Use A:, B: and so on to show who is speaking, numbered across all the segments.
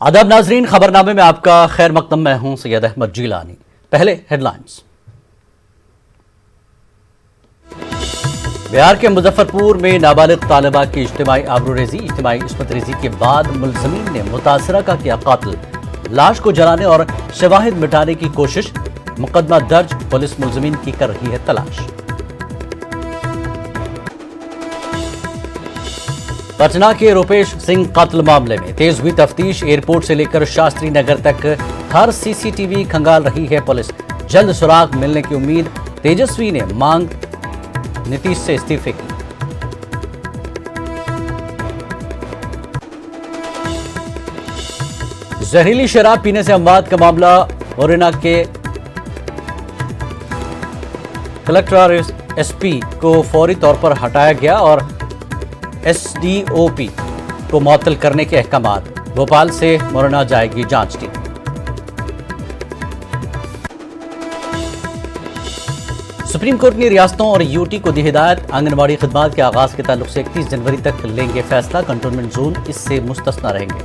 A: आदाब नाजरीन, खबरनामे में आपका खैर मकदम। मैं हूं सैयद अहमद जीलानी। पहले हेडलाइंस। बिहार के मुजफ्फरपुर में नाबालिग तालिबा की इज्तिमाई आबरूरेजी, इज्तिमाई इस्मत रेजी के बाद मुलजमीन ने मुतासरा का किया कातिल। लाश को जलाने और शवाहिद मिटाने की कोशिश। मुकदमा दर्ज, पुलिस मुलजमीन की कर रही है तलाश। पटना के रूपेश सिंह कत्ल मामले में तेज हुई तफ्तीश। एयरपोर्ट से लेकर शास्त्री नगर तक हर सीसीटीवी खंगाल रही है पुलिस। जल्द सुराग मिलने की उम्मीद। तेजस्वी ने मांग नीतीश से इस्तीफे की। जहरीली शराब पीने से अमवात का मामला। मुरैना के कलेक्टर और एसपी को फौरी तौर पर हटाया गया और एसडीओपी को मुअत्तल करने के अहकामात। भोपाल से मुरैना जाएगी जांच टीम। सुप्रीम कोर्ट ने रियासतों और यूटी को दी हिदायत। आंगनबाड़ी खिदमात के आगाज के ताल्लुक से 31 जनवरी तक लेंगे फैसला। कंटेनमेंट जोन इससे मुस्तस्ना रहेंगे।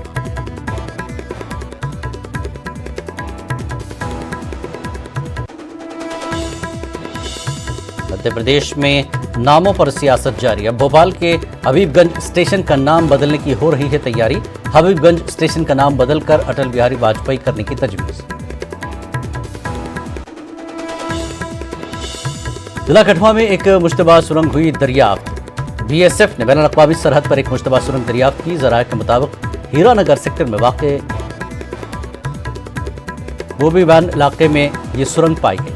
A: मध्य प्रदेश में नामों पर सियासत जारी। अब भोपाल के हबीबगंज स्टेशन का नाम बदलने की हो रही है तैयारी। हबीबगंज स्टेशन का नाम बदलकर अटल बिहारी वाजपेयी करने की तजवीज। जिला कठुआ में एक मुश्तबा सुरंग हुई दरियाफ्त। बीएसएफ ने बैनुल-अक़वामी सरहद पर एक मुश्तबा सुरंग दरियाफ्त की। ज़राए के मुताबिक हीरानगर सेक्टर में वाक़े बोबीवान इलाके में ये सुरंग पाई गई।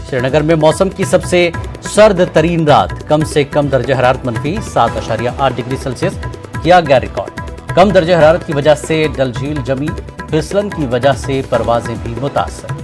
A: श्रीनगर में मौसम की सबसे सर्द तरीन रात। कम से कम दर्जा हरारत -7.8 डिग्री सेल्सियस किया गया रिकॉर्ड। कम दर्जा हरारत की वजह से डल झील जमी। फिसलन की वजह से परवाजें भी मुतासर।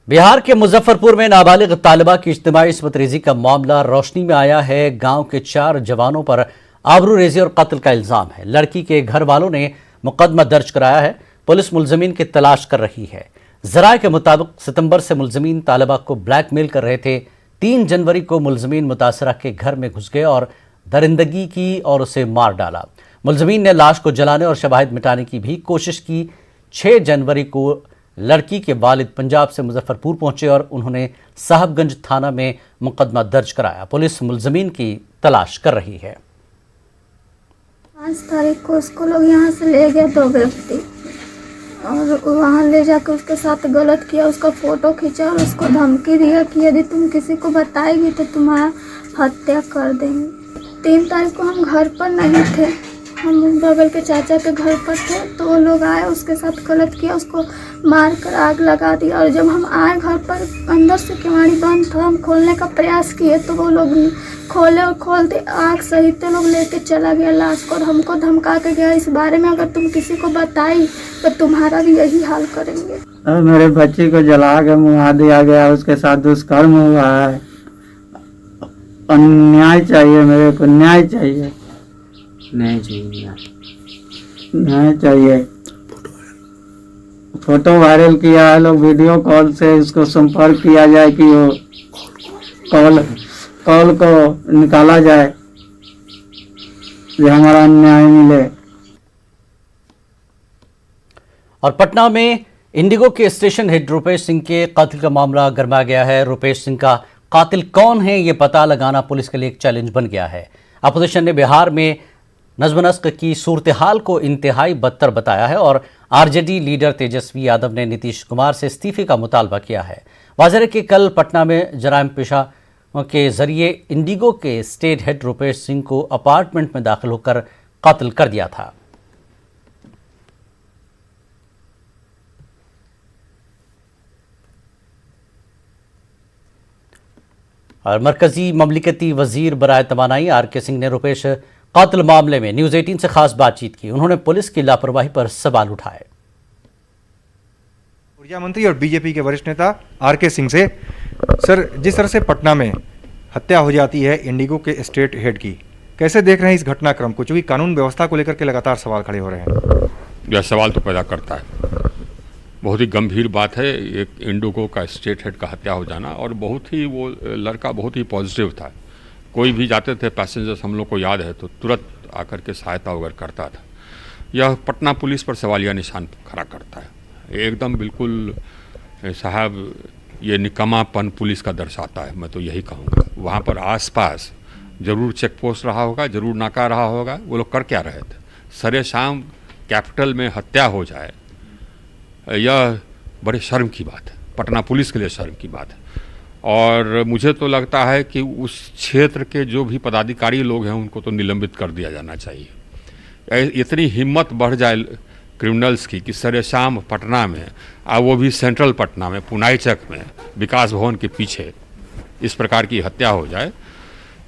A: बिहार के मुजफ्फरपुर में नाबालिग तालिबा की इज्तिमाई इस्मत रेजी का मामला रोशनी में आया है। गांव के 4 जवानों पर आबरू रेजी और कत्ल का इल्जाम है। लड़की के घर वालों ने मुकदमा दर्ज कराया है। पुलिस मुलजमीन की तलाश कर रही है। ज़राए के मुताबिक सितंबर से मुलजमीन तालिबा को ब्लैकमेल कर रहे थे। 3 जनवरी को मुलजमीन मुतासरा के घर में घुस गए और दरिंदगी की और उसे मार डाला। मुलजमीन ने लाश को जलाने और शवाहिद मिटाने की भी कोशिश की। 6 जनवरी को लड़की के वालिद पंजाब से मुजफ्फरपुर पहुंचे और उन्होंने साहबगंज थाना में मुकदमा दर्ज कराया। पुलिस मुलजमीन की तलाश कर रही है।
B: 5 तारीख को उसको लोग यहाँ से ले गए 2 व्यक्ति और वहाँ ले जाकर उसके साथ गलत किया। उसका फोटो खींचा और उसको धमकी दिया कि यदि तुम किसी को बताएगी तो तुम्हारा हत्या कर देंगे। 3 तारीख को हम घर पर नहीं थे, हम बगल के चाचा के घर पर थे, तो वो लोग आए, उसके साथ गलत किया, उसको मार कर आग लगा दिया। और जब हम आए घर पर, अंदर से केवाड़ी बंद था, हम खोलने का प्रयास किए तो वो लोग खोले और खोलते आग सहित लोग लेके चला गया लाश को और हमको धमका के गया, इस बारे में अगर तुम किसी को बताई तो तुम्हारा भी यही हाल करेंगे।
C: मेरे बच्चे को जला के मुआ दिया गया, उसके साथ दुष्कर्म हुआ है। अन्याय चाहिए, मेरे को न्याय चाहिए। न्याय चाहिए। फोटो वायरल किया है लोग, वीडियो कॉल से इसको संपर्क किया जाए कि वो कॉल को निकाला जाए, जो हमारा न्याय मिले।
A: और पटना में इंडिगो के स्टेशन हेड रूपेश सिंह के कत्ल का मामला गरमा गया है। रूपेश सिंह का कातिल कौन है, ये पता लगाना पुलिस के लिए एक चैलेंज बन गया है। अपोजिशन ने बिहार में नज़्म-नस्क की सूरत हाल को इंतहाई बदतर बताया है और आरजेडी लीडर तेजस्वी यादव ने नीतीश कुमार से इस्तीफे का मुतालबा किया है। वाज़ेह है कि कल पटना में जराइम पेशा के जरिए इंडिगो के स्टेट हेड रूपेश सिंह को अपार्टमेंट में दाखिल होकर कत्ल कर दिया था। और मरकजी ममलिकती वजीर बराए तवानाई आर.के. सिंह ने रूपेश कत्ल मामले में न्यूज़ 18 से खास बातचीत की। उन्होंने पुलिस की लापरवाही पर सवाल उठाए।
D: ऊर्जा मंत्री और बीजेपी के वरिष्ठ नेता आर.के. सिंह से, सर, जिस तरह से पटना में हत्या हो जाती है इंडिगो के स्टेट हेड की, कैसे देख रहे हैं इस घटनाक्रम को, चूंकि कानून व्यवस्था को लेकर के लगातार सवाल खड़े हो रहे हैं?
E: यह सवाल तो पैदा करता है। बहुत ही गंभीर बात है, एक इंडिगो का स्टेट हेड का हत्या हो जाना। और बहुत ही वो लड़का बहुत ही पॉजिटिव था, कोई भी जाते थे पैसेंजर्स, हम लोग को याद है, तो तुरंत आकर के सहायता वगैरह करता था। यह पटना पुलिस पर सवालिया निशान खड़ा करता है एकदम, बिल्कुल साहब ये निकम्मापन पुलिस का दर्शाता है। मैं तो यही कहूँगा, वहाँ पर आसपास जरूर चेक पोस्ट रहा होगा, जरूर नाका रहा होगा। वो लोग कर क्या रहे थे? सरे शाम कैपिटल में हत्या हो जाए, यह बड़े शर्म की बात है, पटना पुलिस के लिए शर्म की बात है। और मुझे तो लगता है कि उस क्षेत्र के जो भी पदाधिकारी लोग हैं उनको तो निलंबित कर दिया जाना चाहिए। इतनी हिम्मत बढ़ जाए क्रिमिनल्स की कि सरेशाम पटना में, वो भी सेंट्रल पटना में, पुनाईचक में, विकास भवन के पीछे इस प्रकार की हत्या हो जाए,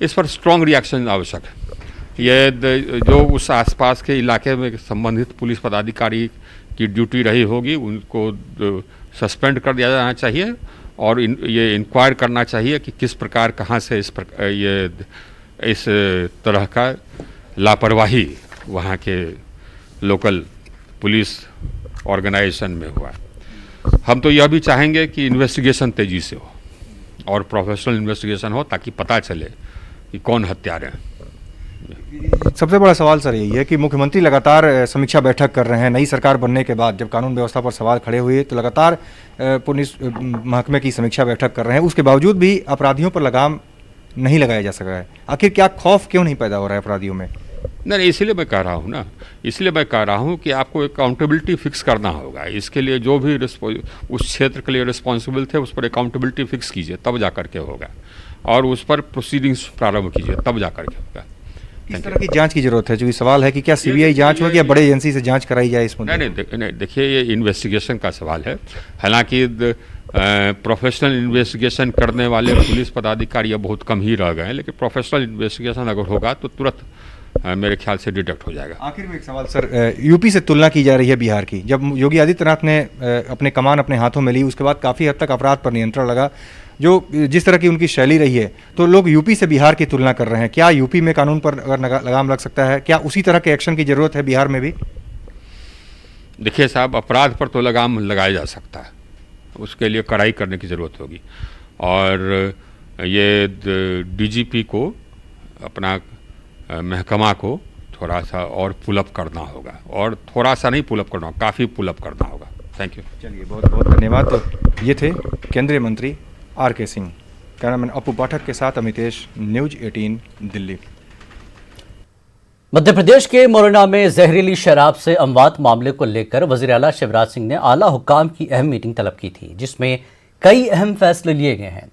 E: इस पर स्ट्रॉन्ग रिएक्शन आवश्यक है। ये जो उस आसपास के इलाके में संबंधित पुलिस पदाधिकारी की ड्यूटी रही होगी उनको सस्पेंड कर दिया जाना चाहिए और ये इंक्वायर करना चाहिए कि किस प्रकार, कहाँ से इस तरह का लापरवाही वहाँ के लोकल पुलिस ऑर्गेनाइजेशन में हुआ। हम तो यह भी चाहेंगे कि इन्वेस्टिगेशन तेज़ी से हो और प्रोफेशनल इन्वेस्टिगेशन हो, ताकि पता चले कि कौन हत्यारे हैं।
D: सबसे बड़ा सवाल सर यही है कि मुख्यमंत्री लगातार समीक्षा बैठक कर रहे हैं। नई सरकार बनने के बाद जब कानून व्यवस्था पर सवाल खड़े हुए तो लगातार पुलिस महकमे की समीक्षा बैठक कर रहे हैं, उसके बावजूद भी अपराधियों पर लगाम नहीं लगाया जा सका है। आखिर क्या खौफ क्यों नहीं पैदा हो रहा है अपराधियों में?
E: नहीं, इसलिए मैं कह रहा हूँ ना, इसलिए मैं कह रहा हूँ कि आपको अकाउंटेबिलिटी फिक्स करना होगा। इसके लिए जो भी उस क्षेत्र के लिए रिस्पॉन्सिबल थे उस पर अकाउंटेबिलिटी फिक्स कीजिए, तब जा कर के होगा, और उस पर प्रोसीडिंग्स प्रारंभ कीजिए, तब जा कर के होगा।
D: किस तरह की जांच की जरूरत है? जो सवाल है कि क्या सीबीआई जांच होगी या बड़े एजेंसी से जांच कराई जाए इस मुद्दे?
E: नहीं, देखिए ये इन्वेस्टिगेशन का सवाल है। हालांकि प्रोफेशनल इन्वेस्टिगेशन करने वाले पुलिस पदाधिकारी अब बहुत कम ही रह गए हैं, लेकिन प्रोफेशनल इन्वेस्टिगेशन अगर होगा तो तुरंत मेरे ख्याल से डिटेक्ट हो जाएगा।
D: आखिर में एक सवाल सर, यूपी से तुलना की जा रही है बिहार की। जब योगी आदित्यनाथ ने अपने कमान अपने हाथों में ली, उसके बाद काफ़ी हद तक अपराध पर नियंत्रण लगा, जो जिस तरह की उनकी शैली रही है, तो लोग यूपी से बिहार की तुलना कर रहे हैं। क्या यूपी में कानून पर अगर लगाम लग सकता है, क्या उसी तरह के एक्शन की जरूरत है बिहार में भी?
E: देखिए साहब, अपराध पर तो लगाम लगाया जा सकता है, उसके लिए कड़ाई करने की ज़रूरत होगी। और ये डीजीपी को, अपना महकमा को थोड़ा सा और पुलअप करना होगा, और थोड़ा सा नहीं पुलअप करना होगा, काफ़ी पुलअप करना होगा। Thank you.
D: चलिए, बहुत बहुत धन्यवाद। तो ये थे केंद्रीय मंत्री आर.के. सिंह। कैमरामैन अपू पाठक के साथ अमितेश, न्यूज 18 दिल्ली।
A: मध्य प्रदेश के मोरना में जहरीली शराब से अमवात मामले को लेकर वजीर आला शिवराज सिंह ने आला हुक्काम की अहम मीटिंग तलब की थी, जिसमें कई अहम फैसले लिए गए हैं।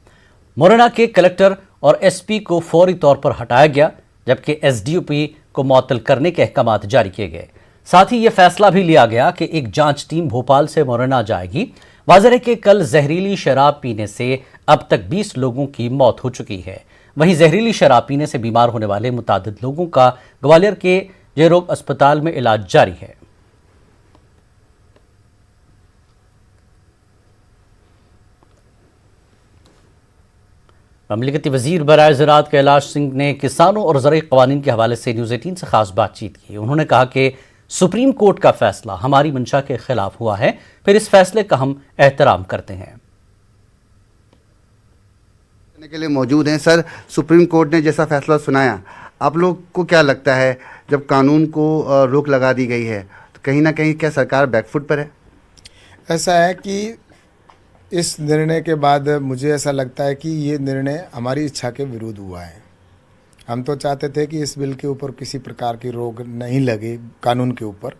A: मोरना के कलेक्टर और एसपी को फौरी तौर पर हटाया गया, जबकि एसडीओपी को मुअत्तल करने के अहकामात जारी किए गए। साथ ही यह फैसला भी लिया गया कि एक जांच टीम भोपाल से मोरना जाएगी। वाज़ेह है कि कल जहरीली शराब पीने से अब तक 20 लोगों की मौत हो चुकी है। वहीं जहरीली शराब पीने से बीमार होने वाले मुतादिद लोगों का ग्वालियर के जयरोग अस्पताल में इलाज जारी है। ममलिकती वजीर बराए ज़राअत कैलाश सिंह ने किसानों और ज़रूरी क़वानीन के हवाले से न्यूज़ 18 से खास बातचीत की। उन्होंने कहा कि सुप्रीम कोर्ट का फैसला हमारी मंशा के खिलाफ हुआ है, फिर इस फैसले का हम एहतराम करते हैं।
F: के लिए मौजूद हैं सर, सुप्रीम कोर्ट ने जैसा फैसला सुनाया, आप लोग को क्या लगता है जब कानून को रोक लगा दी गई है तो कहीं ना कहीं क्या सरकार बैकफुट पर है?
G: ऐसा है कि इस निर्णय के बाद मुझे ऐसा लगता है कि ये निर्णय हमारी इच्छा के विरुद्ध हुआ है। हम तो चाहते थे कि इस बिल के ऊपर किसी प्रकार की रोक नहीं लगे कानून के ऊपर,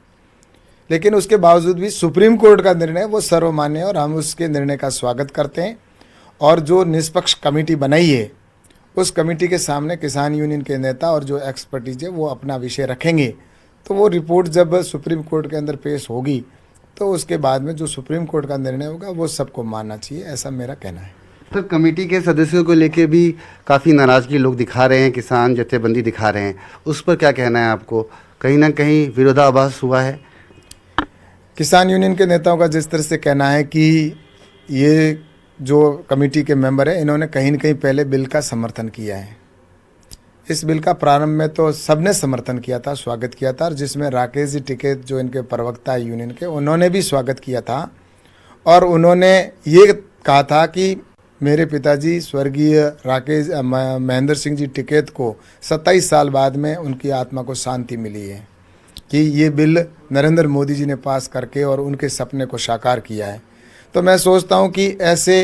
G: लेकिन उसके बावजूद भी सुप्रीम कोर्ट का निर्णय वो सर्वमान्य है और हम उसके निर्णय का स्वागत करते हैं। और जो निष्पक्ष कमेटी बनाई है, उस कमेटी के सामने किसान यूनियन के नेता और जो एक्सपर्टीज है वो अपना विषय रखेंगे, तो वो रिपोर्ट जब सुप्रीम कोर्ट के अंदर पेश होगी तो उसके बाद में जो सुप्रीम कोर्ट का निर्णय होगा वो सबको मानना चाहिए, ऐसा मेरा कहना है।
F: तो कमेटी के सदस्यों को लेके भी काफ़ी नाराज़गी लोग दिखा रहे हैं, किसान जथेबंदी दिखा रहे हैं, उस पर क्या कहना है आपको? कहीं ना कहीं विरोधाभास हुआ है?
G: किसान यूनियन के नेताओं का जिस तरह से कहना है कि ये जो कमेटी के मेंबर हैं, इन्होंने कहीं न कहीं पहले बिल का समर्थन किया है, इस बिल का प्रारंभ में तो सबने समर्थन किया था, स्वागत किया था, और जिसमें राकेश जी टिकैत जो इनके प्रवक्ता है यूनियन के, उन्होंने भी स्वागत किया था और उन्होंने ये कहा था कि मेरे पिताजी स्वर्गीय राकेश महेंद्र सिंह जी टिकैत को 27 साल बाद में उनकी आत्मा को शांति मिली है कि ये बिल नरेंद्र मोदी जी ने पास करके और उनके सपने को साकार किया है। तो मैं सोचता हूँ कि ऐसे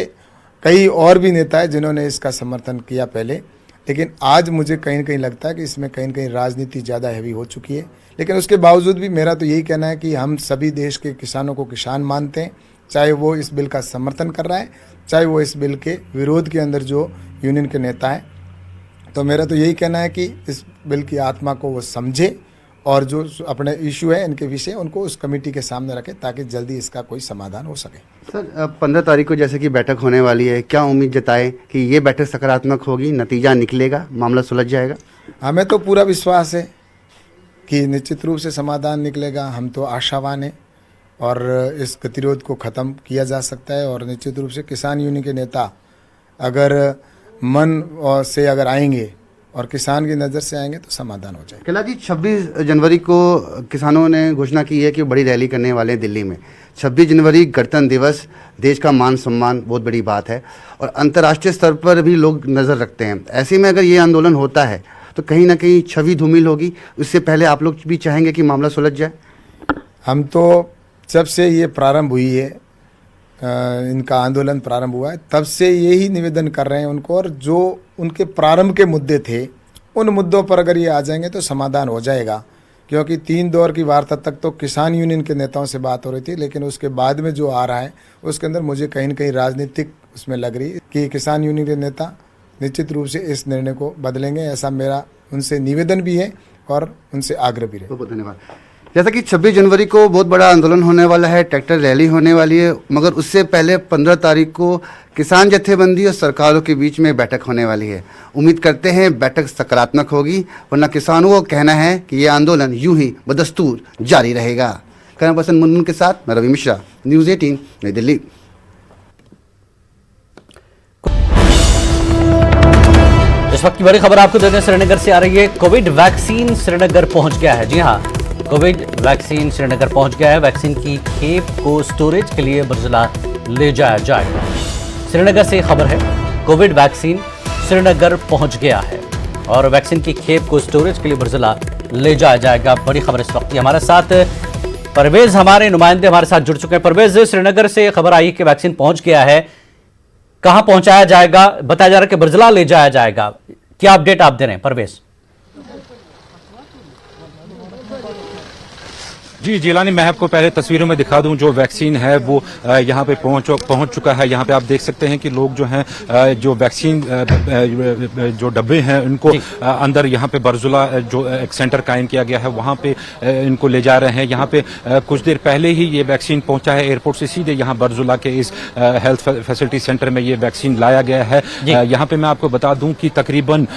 G: कई और भी नेता हैं जिन्होंने इसका समर्थन किया पहले, लेकिन आज मुझे कहीं न कहीं लगता है कि इसमें कहीं न कहीं राजनीति ज़्यादा हैवी हो चुकी है। लेकिन उसके बावजूद भी मेरा तो यही कहना है कि हम सभी देश के किसानों को किसान मानते हैं, चाहे वो इस बिल का समर्थन कर रहा है, चाहे वो इस बिल के विरोध के अंदर जो यूनियन के नेता हैं। तो मेरा तो यही कहना है कि इस बिल की आत्मा को वो समझे और जो अपने इशू है इनके विषय उनको उस कमेटी के सामने रखें ताकि जल्दी इसका कोई समाधान हो सके।
F: सर 15 तारीख को जैसे कि बैठक होने वाली है, क्या उम्मीद जताएं कि ये बैठक सकारात्मक होगी, नतीजा निकलेगा, मामला सुलझ जाएगा?
G: हमें तो पूरा विश्वास है कि निश्चित रूप से समाधान निकलेगा। हम तो आशावान हैं और इस गतिरोध को ख़त्म किया जा सकता है और निश्चित रूप से किसान यूनियन के नेता अगर मन से अगर आएंगे और किसान की नज़र से आएंगे तो समाधान हो जाएगा।
F: कैलाश जी, 26 जनवरी को किसानों ने घोषणा की है कि बड़ी रैली करने वाले हैं दिल्ली में। 26 जनवरी गणतंत्र दिवस, देश का मान सम्मान बहुत बड़ी बात है और अंतर्राष्ट्रीय स्तर पर भी लोग नज़र रखते हैं। ऐसे में अगर ये आंदोलन होता है तो कहीं ना कहीं छवि धूमिल होगी। उससे पहले आप लोग भी चाहेंगे कि मामला सुलझ जाए?
G: हम तो जब से ये प्रारंभ हुई है, इनका आंदोलन प्रारंभ हुआ है, तब से यही निवेदन कर रहे हैं उनको, और जो उनके प्रारंभ के मुद्दे थे उन मुद्दों पर अगर ये आ जाएंगे तो समाधान हो जाएगा। क्योंकि 3 दौर की वार्ता तक तो किसान यूनियन के नेताओं से बात हो रही थी, लेकिन उसके बाद में जो आ रहा है उसके अंदर मुझे कहीं न कहीं राजनीतिक उसमें लग रही है कि किसान यूनियन के नेता निश्चित रूप से इस निर्णय को बदलेंगे। ऐसा मेरा उनसे निवेदन भी है और उनसे आग्रह भी है।
F: बहुत बहुत धन्यवाद। जैसा कि 26 जनवरी को बहुत बड़ा आंदोलन होने वाला है, ट्रैक्टर रैली होने वाली है, मगर उससे पहले 15 तारीख को किसान जत्थेबंदी और सरकारों के बीच में बैठक होने वाली है। उम्मीद करते हैं बैठक सकारात्मक होगी, वरना किसानों को कहना है कि ये आंदोलन यूं ही बदस्तूर जारी रहेगा। कैमरा पर्सन मुनमुन के साथ मैं रवि मिश्रा, न्यूज़ 18 नई दिल्ली।
A: इस वक्त की बड़ी खबर आपको देने श्रीनगर से आ रही है। कोविड वैक्सीन श्रीनगर पहुंच गया है। जी हां, कोविड वैक्सीन श्रीनगर पहुंच गया है। वैक्सीन की खेप को स्टोरेज के लिए बरजला ले जाया जाएगा। श्रीनगर से खबर है, कोविड वैक्सीन श्रीनगर पहुंच गया है और वैक्सीन की खेप को स्टोरेज के लिए बरजला ले जाया जाएगा। बड़ी खबर इस वक्त की। हमारे साथ परवेज, हमारे नुमाइंदे हमारे साथ जुड़ चुके हैं। परवेज, श्रीनगर से खबर आई कि वैक्सीन पहुंच गया है, कहां पहुंचाया जाएगा? बताया जा रहा है कि बरजला ले जाया जाएगा। क्या अपडेट आप दे रहे हैं परवेज?
H: जी जिलानी, मैं आपको पहले तस्वीरों में दिखा दूं, जो वैक्सीन है वो यहाँ पे पहुंच चुका है। यहाँ पे आप देख सकते हैं कि लोग जो हैं जो वैक्सीन जो डब्बे हैं उनको अंदर यहाँ पे बरजुला जो एक सेंटर कायम किया गया है वहाँ पे इनको ले जा रहे हैं। यहाँ पे कुछ देर पहले ही ये वैक्सीन पहुंचा है। एयरपोर्ट से सीधे यहाँ बरजुला के इस हेल्थ फैसिलिटी सेंटर में ये वैक्सीन लाया गया है। यहाँ पे मैं आपको बता दूं कि तकरीबन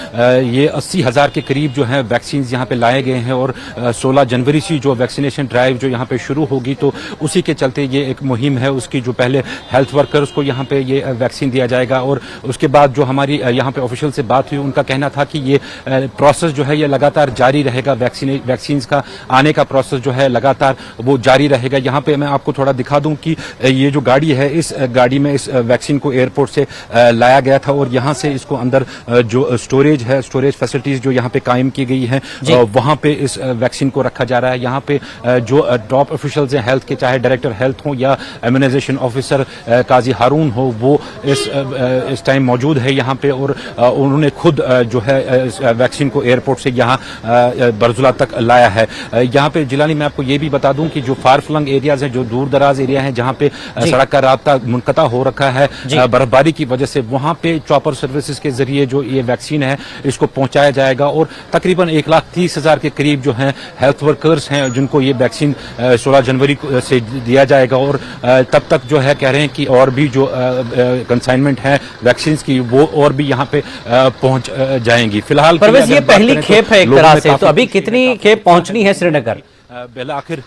H: ये 80,000 के करीब जो है वैक्सीन यहाँ पे लाए गए हैं और 16 जनवरी से जो वैक्सीनेशन ड्राइव जो यहाँ पे शुरू होगी, तो उसी के चलते ये एक मुहिम है उसकी, जो पहले हेल्थ वर्कर्स को यहाँ पे ये वैक्सीन दिया जाएगा। और उसके बाद जो हमारी यहाँ पे ऑफिशियल से बात हुई, उनका कहना था कि ये प्रोसेस जो है ये लगातार जारी रहेगा। वैक्सीन का आने का प्रोसेस जो है लगातार वो जारी रहेगा। यहाँ पे मैं आपको थोड़ा दिखा दूं कि ये जो गाड़ी है, इस गाड़ी में इस वैक्सीन को एयरपोर्ट से लाया गया था और यहाँ से इसको अंदर जो स्टोरेज है, स्टोरेज फैसिलिटीज जो यहाँ पे कायम की गई है, वहाँ पे इस वैक्सीन को रखा जा रहा है। यहाँ पे जो टॉप ऑफिशियल्स हैं हेल्थ के, चाहे डायरेक्टर हेल्थ हो या इम्यूनाइजेशन ऑफिसर काजी हारून हो, वो इस टाइम मौजूद है यहाँ पे और उन्होंने खुद जो है वैक्सीन को एयरपोर्ट से यहाँ बरजुला तक लाया है। यहाँ पे जिलानी, मैं आपको ये भी बता दूं कि जो फार फ्लंग एरियाज हैं, जो दूर दराज एरिया हैं, जहाँ पे सड़क का रास्ता मुनक़ता हो रखा है बर्फबारी की वजह से, वहाँ पे चॉपर सर्विसेज के जरिए जो ये वैक्सीन है इसको पहुंचाया जाएगा और तकरीबन 1,30,000 के करीब जो है हेल्थ वर्कर्स हैं जिनको ये वैक्सीन 16 जनवरी से दिया जाएगा। और तब तक जो है कह रहे हैं कि और भी जो कंसाइनमेंट है वैक्सीन की वो और भी यहाँ पे पहुंच जाएंगी। फिलहाल
A: परवेज, ये पहली खेप है एक तरह से, तो अभी कितनी खेप पहुंचनी है श्रीनगर?
H: आखिर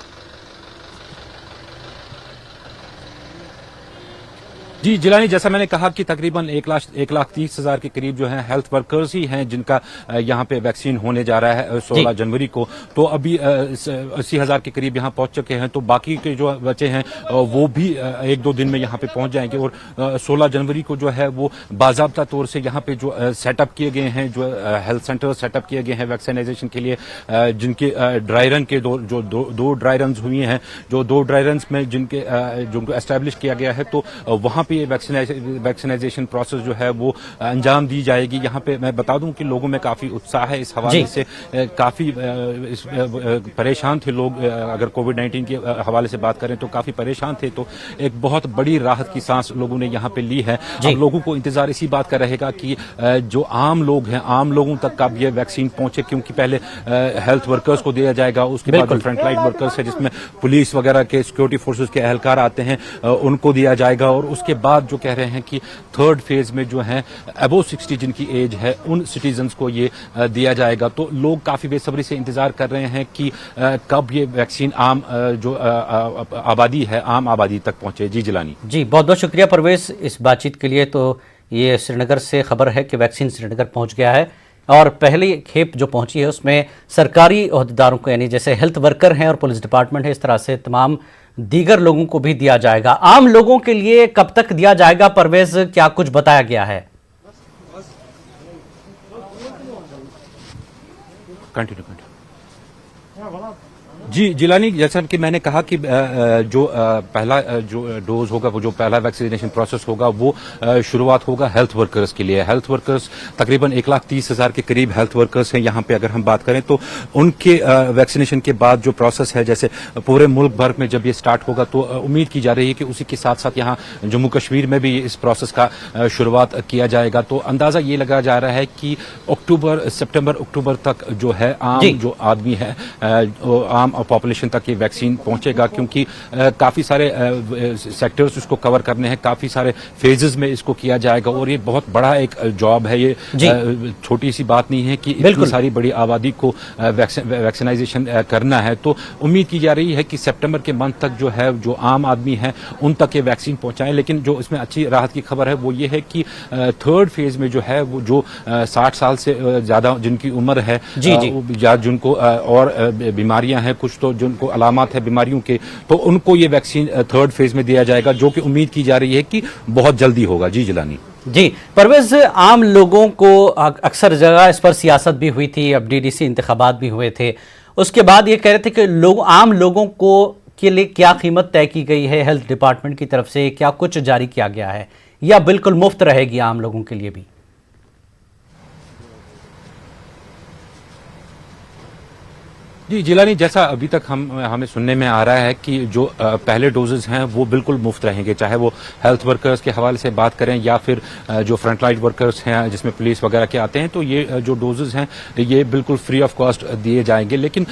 H: जी जिलानी, जैसा मैंने कहा कि तकरीबन 1,30,000 के करीब जो है हेल्थ वर्कर्स ही हैं जिनका यहाँ पे वैक्सीन होने जा रहा है 16 जनवरी को। तो अभी 80,000 के करीब यहाँ पहुंच चुके हैं, तो बाकी के जो बचे हैं वो भी 1-2 दिन में यहाँ पे पहुंच जाएंगे। और 16 जनवरी को जो है वो बाजाब्ता तौर से यहाँ पे जो सेटअप किए गए हैं, जो हेल्थ सेंटर सेटअप किए गए हैं वैक्सीनाइजेशन के लिए, जिनके ड्राई रन के दो ड्राई रन हुई हैं, जो 2 ड्राई रन में जिनको एस्टैब्लिश किया गया है, तो वहां पे वैक्सीनाइजेशन प्रोसेस जो है वो अंजाम दी जाएगी। यहाँ पे मैं बता दूं कि लोगों में काफी उत्साह है इस हवाले से, काफी परेशान थे लोग। अगर कोविड-19 के हवाले से बात करें तो काफी परेशान थे, तो एक बहुत बड़ी राहत की सांस लोगों ने यहाँ पे ली है। अब लोगों को इंतजार इसी बात का रहेगा कि जो आम लोग हैं, आम लोगों तक कब ये वैक्सीन पहुंचे, क्योंकि पहले हेल्थ वर्कर्स को दिया जाएगा, उसके बाद जो फ्रंटलाइन वर्कर्स है जिसमें पुलिस वगैरह के सिक्योरिटी फोर्सेस के एहलकार आते हैं उनको दिया जाएगा। और उसके बाद जो कह रहे हैं कि 3rd फेज में जो है अबव 60 जिनकी एज है उन सिटीजन्स को ये दिया जाएगा। तो लोग काफी बेसब्री से इंतजार कर रहे हैं कि कब ये वैक्सीन आम जो आबादी है, आम आबादी तक पहुंचे। जी जिलानी
A: जी, बहुत बहुत शुक्रिया परवेज इस बातचीत के लिए। तो ये श्रीनगर से खबर है कि वैक्सीन श्रीनगर पहुंच गया है और पहली खेप जो पहुंची है उसमें सरकारी ओहदेदारों को, यानी जैसे हेल्थ वर्कर हैं और पुलिस डिपार्टमेंट है, इस तरह से तमाम दीगर लोगों को भी दिया जाएगा। आम लोगों के लिए कब तक दिया जाएगा परवेज, क्या कुछ बताया गया है?
H: कंटिन्यू। जी जिलानी, जैसा कि मैंने कहा कि जो पहला जो डोज होगा, वो जो पहला वैक्सीनेशन प्रोसेस होगा वो शुरुआत होगा हेल्थ वर्कर्स के लिए। हेल्थ वर्कर्स तकरीबन 1,30,000 के करीब हेल्थ वर्कर्स हैं यहाँ पे। अगर हम बात करें तो उनके वैक्सीनेशन के बाद जो प्रोसेस है, जैसे पूरे मुल्क भर में जब ये स्टार्ट होगा तो उम्मीद की जा रही है कि उसी के साथ साथ यहाँ जम्मू कश्मीर में भी इस प्रोसेस का शुरुआत किया जाएगा। तो अंदाजा ये लगाया जा रहा है कि सितंबर अक्टूबर तक जो है आम जो आदमी है, आम पॉपुलेशन तक ये वैक्सीन पहुंचेगा, क्योंकि काफी सारे सेक्टर्स उसको कवर करने हैं, काफी सारे फेजेस में इसको किया जाएगा। और ये बहुत बड़ा एक जॉब है, ये छोटी सी बात नहीं है कि इतनी सारी बड़ी आबादी को वैक्सीनाइजेशन करना है। तो उम्मीद की जा रही है कि सितंबर के मंथ तक जो है, जो आम आदमी है उन तक ये वैक्सीन पहुंचाएं। लेकिन जो इसमें अच्छी राहत की खबर है वो ये है कि 3rd फेज में जो है वो जो 60 साल से ज्यादा जिनकी उम्र है, या जिनको और बीमारियां हैं, कुछ तो जिनको अलामत है बीमारियों के, तो उनको ये वैक्सीन 3rd फेज में दिया जाएगा, जो कि उम्मीद की जा रही है कि बहुत जल्दी होगा। जी जिलानी
A: जी, परवेज, आम लोगों को अक्सर जगह इस पर सियासत भी हुई थी, अब DDC इंतखाबात भी हुए थे, उसके बाद ये कह रहे थे कि आम लोगों को के लिए क्या कीमत तय की गई है हेल्थ डिपार्टमेंट की तरफ से, क्या कुछ जारी किया गया है या बिल्कुल मुफ्त रहेगी आम लोगों के लिए भी?
H: जी जिलानी, जैसा अभी तक हमें सुनने में आ रहा है कि जो पहले डोजेज हैं वो बिल्कुल मुफ्त रहेंगे, चाहे वो हेल्थ वर्कर्स के हवाले से बात करें या फिर जो फ्रंटलाइन वर्कर्स हैं जिसमें पुलिस वगैरह के आते हैं, तो ये जो डोजेज हैं ये बिल्कुल फ्री ऑफ कॉस्ट दिए जाएंगे। लेकिन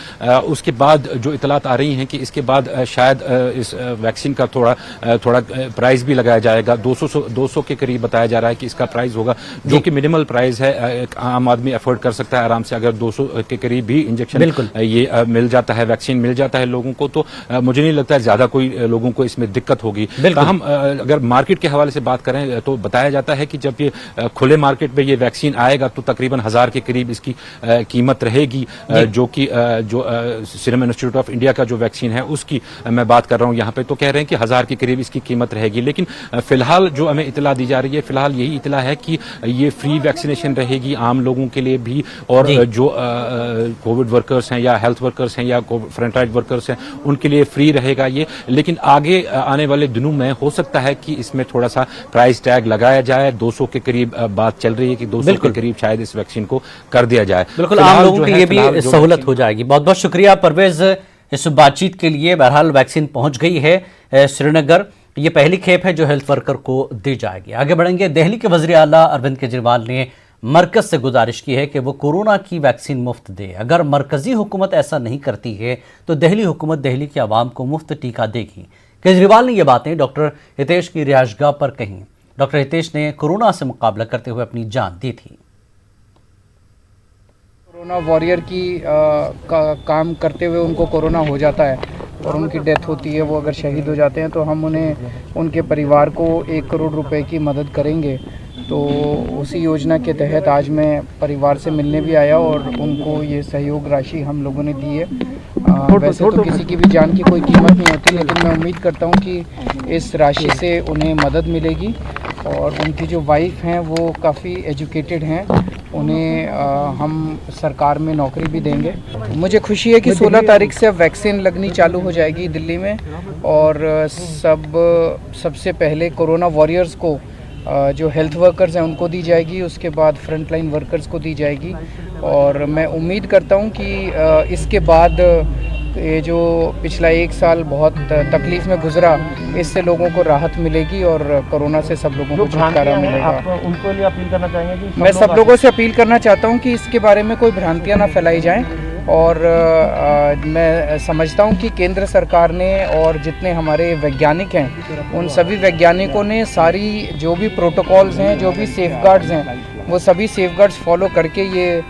H: उसके बाद जो इतलात आ रही हैं कि इसके बाद शायद इस वैक्सीन का थोड़ा प्राइस भी लगाया जाएगा। 200 के करीब बताया जा रहा है कि इसका प्राइस होगा, जो कि मिनिमल प्राइस है, एक आम आदमी अफोर्ड कर सकता है आराम से। अगर 200 के करीब भी इंजेक्शन ये मिल जाता है, वैक्सीन मिल जाता है लोगों को, तो मुझे नहीं लगता है ज्यादा कोई लोगों को इसमें दिक्कत होगी। हम अगर मार्केट के हवाले से बात करें तो बताया जाता है कि जब ये खुले मार्केट में ये वैक्सीन आएगा तो तकरीबन 1000 के करीब इसकी कीमत रहेगी, जो कि जो सीरम इंस्टीट्यूट ऑफ इंडिया का जो वैक्सीन है उसकी मैं बात कर रहा हूं यहाँ पे, तो कह रहे हैं कि 1000 के करीब इसकी कीमत रहेगी। लेकिन फिलहाल जो हमें इतला दी जा रही है, फिलहाल यही इतला है कि ये फ्री वैक्सीनेशन रहेगी आम लोगों के लिए भी, और जो कोविड वर्कर्स हैं या हेल्थ वर्कर्स हैं या फ्रंटलाइन वर्कर्स हैं उनके लिए फ्री रहेगा ये। लेकिन आगे आने वाले दिनों में हो सकता है कि इसमें थोड़ा सा प्राइस टैग लगाया जाए। 200 के करीब बात चल रही है कि 200 के करीब शायद इस वैक्सीन को कर दिया जाए।
A: बिल्कुल, आम लोगों के लिए भी सहूलत हो जाएगी। बहुत बहुत शुक्रिया परवेज इस बातचीत के लिए। बहरहाल वैक्सीन पहुंच गई है श्रीनगर, ये पहली खेप है जो हेल्थ वर्कर को दी जाएगी। आगे बढ़ेंगे। दिल्ली के वज़ीर आला अरविंद केजरीवाल ने मरकज से गुजारिश की है कि वो कोरोना की वैक्सीन मुफ्त दे। अगर मरकजी हुकूमत ऐसा नहीं करती है तो दिल्ली हुकूमत दिल्ली की आवाम को मुफ्त टीका देगी। केजरीवाल ने ये बातें डॉक्टर हितेश की रिहायशगाह पर कहीं। डॉक्टर हितेश ने कोरोना से मुकाबला करते हुए अपनी जान दी थी।
I: कोरोना वॉरियर की काम करते हुए उनको कोरोना हो जाता है, और उनकी डेथ होती है, वो अगर शहीद हो जाते हैं, तो हम उन्हें उनके परिवार को 1 करोड़ रुपए की मदद करेंगे। तो उसी योजना के तहत आज मैं परिवार से मिलने भी आया और उनको ये सहयोग राशि हम लोगों ने दी है। वैसे तो किसी की भी जान की कोई कीमत नहीं होती, लेकिन मैं उम्मीद करता हूँ कि इस राशि से उन्हें मदद मिलेगी। और उनकी जो वाइफ हैं वो काफ़ी एजुकेटेड हैं, उन्हें हम सरकार में नौकरी भी देंगे। मुझे खुशी है कि 16 तारीख से अब वैक्सीन लगनी चालू हो जाएगी दिल्ली में, और सबसे पहले कोरोना वॉरियर्स को जो हेल्थ वर्कर्स हैं उनको दी जाएगी, उसके बाद फ्रंटलाइन वर्कर्स को दी जाएगी। और मैं उम्मीद करता हूं कि इसके बाद ये जो पिछला 1 साल बहुत तकलीफ में गुजरा, इससे लोगों को राहत मिलेगी और कोरोना से सब लोगों को छुटकारा मिलेगा।
C: आप उनको लिए अपील करना चाहेंगे कि
I: मैं सब लोगों से अपील करना चाहता हूं कि इसके बारे में कोई भ्रांतियां ना फैलाई जाएं। और मैं समझता हूं कि केंद्र सरकार ने और जितने हमारे वैज्ञानिक हैं, उन सभी वैज्ञानिकों ने सारी जो भी प्रोटोकॉल्स हैं, जो भी सेफगार्ड्स हैं, वो सभी सेफगार्ड्स फॉलो करके ये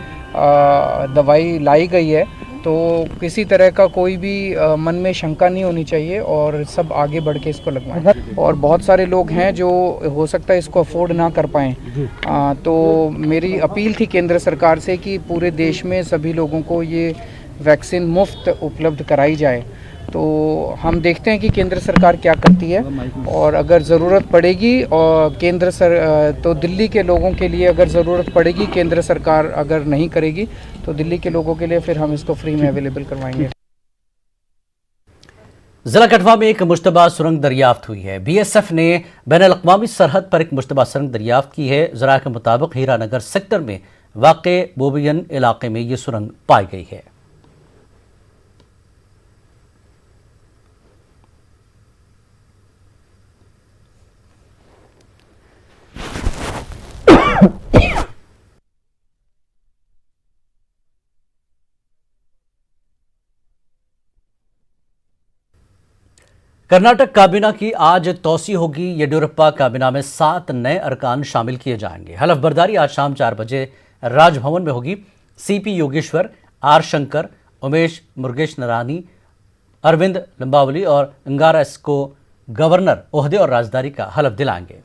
I: दवाई लाई गई है। तो किसी तरह का कोई भी मन में शंका नहीं होनी चाहिए और सब आगे बढ़ के इसको लगवाएं। और बहुत सारे लोग हैं जो हो सकता है इसको अफोर्ड ना कर पाएँ, तो मेरी अपील थी केंद्र सरकार से कि पूरे देश में सभी लोगों को ये वैक्सीन मुफ्त उपलब्ध कराई जाए। तो हम देखते हैं कि केंद्र सरकार क्या करती है, और अगर ज़रूरत पड़ेगी और तो दिल्ली के लोगों के लिए अगर ज़रूरत पड़ेगी, केंद्र सरकार अगर नहीं करेगी तो दिल्ली के लोगों के लिए फिर हम इसको फ्री में अवेलेबल करवाएंगे।
A: जिला कठवा में एक मुश्तबा सुरंग दरियाफ्त हुई है। बीएसएफ ने बैनुल-अक़वामी सरहद पर एक मुश्तबा सुरंग दरियाफ्त की है। ज़रा के मुताबिक हीरानगर सेक्टर में वाक़े बोबियन इलाके में ये सुरंग पाई गई है। कर्नाटक काबीना की आज तौसी होगी। येडियुरप्पा काबीना में 7 नए अरकान शामिल किए जाएंगे। हलफ बर्दारी आज शाम 4 बजे राजभवन में होगी। सीपी योगेश्वर, आर शंकर, उमेश मुरुगेश नरानी, अरविंद लिंबावली और अंगारस को गवर्नर ओहदे और राजदारी का हलफ दिलाएंगे।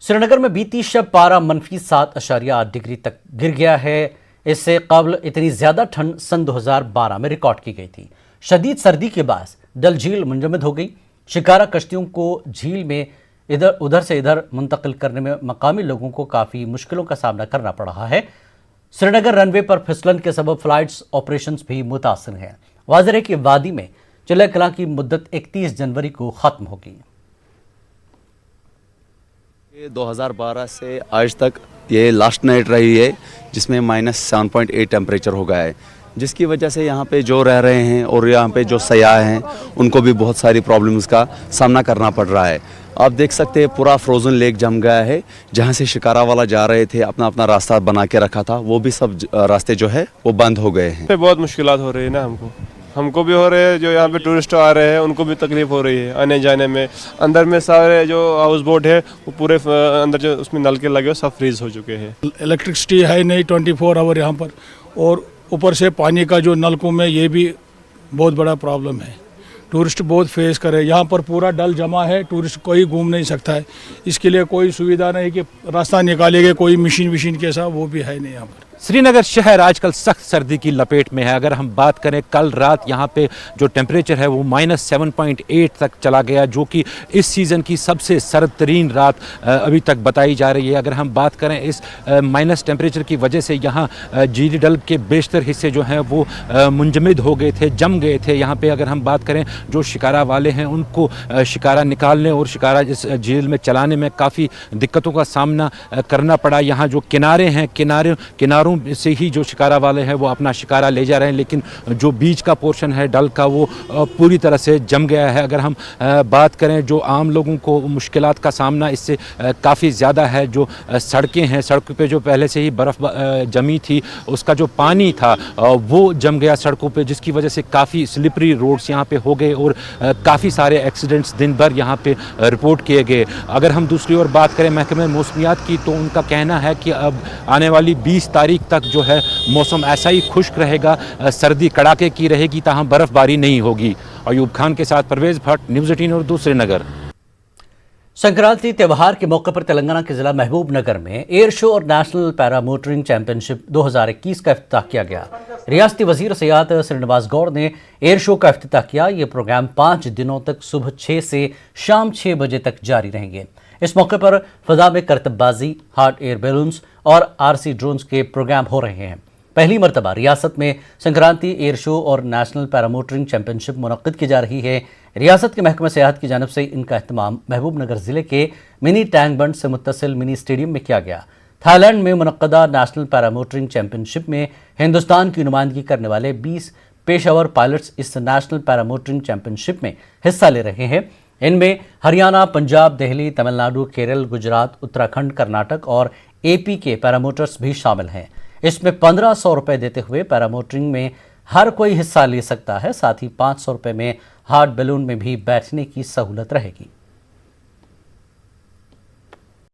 A: श्रीनगर में बीती शब पारा -7.8 डिग्री तक गिर गया है। इससे कबल इतनी ज्यादा ठंड सन 2012 में रिकॉर्ड की गई थी। शदीद सर्दी के बाद डल झील मुंजमद हो गई। शिकारा कश्तियों को झील में उधर से इधर मुंतकिल करने में मकामी लोगों को काफ़ी मुश्किलों का सामना करना पड़ रहा है। श्रीनगर रनवे पर फिसलन के सबब फ्लाइट्स ऑपरेशंस भी मुतासिर हैं। वाज़ेह है कि वादी में चिल्ला कलां की मुद्दत 31 जनवरी को ख़त्म होगी।
J: 2012 से आज तक ये लास्ट नाइट रही है, जिसमें -7.8 टेम्परेचर हो गया है, जिसकी वजह से यहाँ पे जो रह रहे हैं और यहाँ पे जो सयाह हैं उनको भी बहुत सारी प्रॉब्लम्स का सामना करना पड़ रहा है। आप देख सकते हैं पूरा फ्रोज़न लेक जम गया है। जहाँ से शिकारा वाला जा रहे थे, अपना अपना रास्ता बना के रखा था, वो भी सब रास्ते जो है वो बंद हो गए हैं।
K: बहुत मुश्किलात हो रही है ना, हमको भी हो रहे हैं, जो यहाँ पे टूरिस्ट आ रहे हैं उनको भी तकलीफ हो रही है आने जाने में। अंदर में सारे जो हाउस बोट है वो पूरे अंदर जो उसमें नल के लगे सब फ्रीज हो चुके हैं।
L: इलेक्ट्रिसिटी है नहीं 24 आवर यहाँ पर, और ऊपर से पानी का जो नलकों में ये भी बहुत बड़ा प्रॉब्लम है। टूरिस्ट बहुत फेस करे, यहाँ पर पूरा डल जमा है, टूरिस्ट कोई घूम नहीं सकता है। इसके लिए कोई सुविधा नहीं कि रास्ता निकालेंगे, कोई मशीन के साथ वो भी है नहीं यहाँ पर।
H: श्रीनगर शहर आजकल सख्त सर्दी की लपेट में है। अगर हम बात करें, कल रात यहाँ पे जो टेम्परेचर है वो -7.8 तक चला गया, जो कि इस सीज़न की सबसे सर्द तरीन रात अभी तक बताई जा रही है। अगर हम बात करें इस माइनस टेम्परेचर की वजह से यहाँ जीडी डल के बेशतर हिस्से जो हैं वो मुंजमद हो गए थे, जम गए थे। यहाँ पे अगर हम बात करें, जो शिकारा वाले हैं उनको शिकारा निकालने और शिकारा इस झील में चलाने में काफ़ी दिक्कतों का सामना करना पड़ा। यहाँ जो किनारे हैं, किनारों से ही जो शिकारा वाले हैं वो अपना शिकारा ले जा रहे हैं, लेकिन जो बीच का पोर्शन है डल का वो पूरी तरह से जम गया है। अगर हम बात करें, जो आम लोगों को मुश्किलात का सामना इससे काफ़ी ज़्यादा है। जो सड़कें हैं, सड़कों पे जो पहले से ही बर्फ़ जमी थी, उसका जो पानी था वो जम गया सड़कों पे, जिसकी वजह से काफ़ी स्लिपरी रोड्स यहाँ पे हो गए और काफ़ी सारे एक्सीडेंट्स दिन भर यहाँ पे रिपोर्ट किए गए। अगर हम दूसरी ओर बात करें महकमे मौसमियात की, तो उनका कहना है कि अब आने वाली 20 तारीख तारीख तक जो है मौसम ऐसा ही खुश्क रहेगा, सर्दी कड़ाके की रहेगी, ताहम बर्फबारी नहीं होगी। अयूब खान के साथ परवेज भट्ट, न्यूज़ 18 और दूसरे नगर।
A: संक्रांति त्यौहार के मौके पर तेलंगाना के जिला महबूबनगर में एयर शो और नेशनल पैरा मोटरिंग चैंपियनशिप 2021 का इफ्तिताह किया गया। रियासती वजीर सयाहत श्रीनिवास गौड़ ने एयर शो का इफ्तिताह किया। ये प्रोग्राम 5 दिनों तक सुबह 6 से शाम 6 बजे तक जारी रहेंगे। इस मौके पर फजा में करतबबाजी, हॉट एयर बैलून्स और आरसी ड्रोन्स के प्रोग्राम हो रहे हैं। पहली मरतबा रियासत में संक्रांति एयर शो और नेशनल पैरामोटरिंग चैंपियनशिप मुनक्किद की जा रही है। रियासत के महकमा सेहत की जानिब से इनका अहतमाम महबूबनगर जिले के मिनी टैंक बंड से मुत्तसिल मिनी स्टेडियम में किया गया। थाईलैंड में मुनक्कदा नेशनल पैरामोटरिंग चैंपियनशिप में हिंदुस्तान की नुमाइंदगी करने वाले 20 पेशेवर पायलट्स इस नेशनल पैरामोटरिंग चैंपियनशिप में हिस्सा ले रहे हैं। इनमें हरियाणा, पंजाब, दिल्ली, तमिलनाडु, केरल, गुजरात, उत्तराखंड, कर्नाटक और एपी के पैरामोटर्स भी शामिल हैं। इसमें 1500 रुपये देते हुए पैरामोटरिंग में हर कोई हिस्सा ले सकता है। साथ ही 500 रुपये में हॉट बैलून में भी बैठने की सहूलत रहेगी।